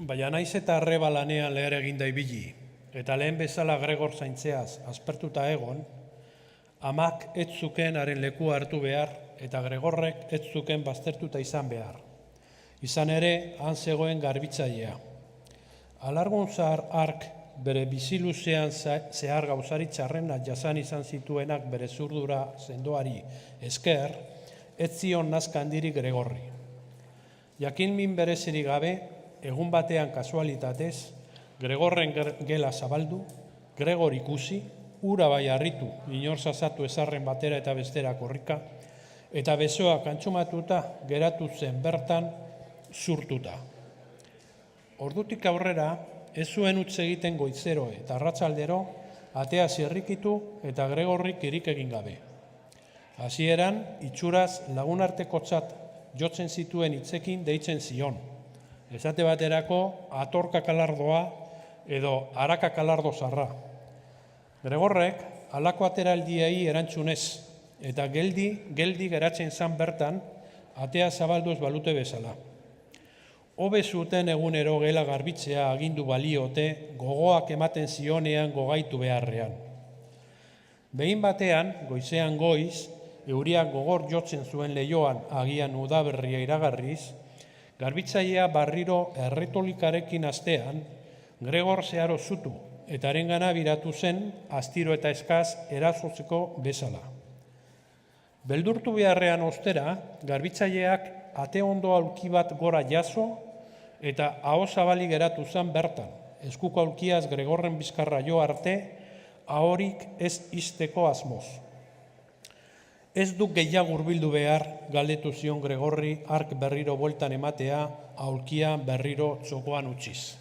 Baina naiz eta arreba lanean leher eginda ibili, eta lehen bezala Gregor zaintzeaz aspertuta egon, amak ez zuken haren lekua hartu behar, eta Gregorrek ez zuken baztertuta izan behar. Izan ere, han zegoen garbitzailea. Alargun zahar hark bere biziluzean zehar gauzari txarrena jasan izan zituenak bere zurdura sendoari esker, ez zion nazka handirik Gregorri. Jakin min berezirik gabe, egun batean kasualitatez, Gregorren gela zabaldu, Gregor ikusi, ura bai harritu, inor zazatu ezarren batera eta bestera korrika, eta besoak antsumatuta geratu zen bertan zurtuta. Ordutik aurrera, ez zuen utz egiten goizero eta arratsaldero, atea zirrikitu eta Gregorrik irik egin gabe. Hasieran, itxuraz lagunartekotzat jotzen zituen hitzekin deitzen zion. Esate baterako atorka kalardoa edo araka kalardo zarra. Gregorrek halako ateraldiei erantzunez eta geldi geratzen zan bertan atea zabalduz balute bezala. Hobe zuten egunero gela garbitzea agindu baliote gogoak ematen zionean gogaitu beharrean. Behin batean, goizean goiz, euriak gogor jotzen zuen leioan agian udaberria iragarriz, garbitzailea barriro erretolikarekin astean, Gregor zeharo zutu eta harengana biratu zen astiro eta eskaz erasotzeko bezala. Beldurtu beharrean ostera, garbitzaileak ate ondo aulki bat gora jaso eta aho zabali geratu zen bertan, eskuko aulkiaz Gregorren bizkarra jo arte, ahorik ez izteko asmoz. Ez duk gehiago hurbildu behar, galdetu zion Gregorri hark berriro bueltan ematea, aulkia berriro txokoan utziz.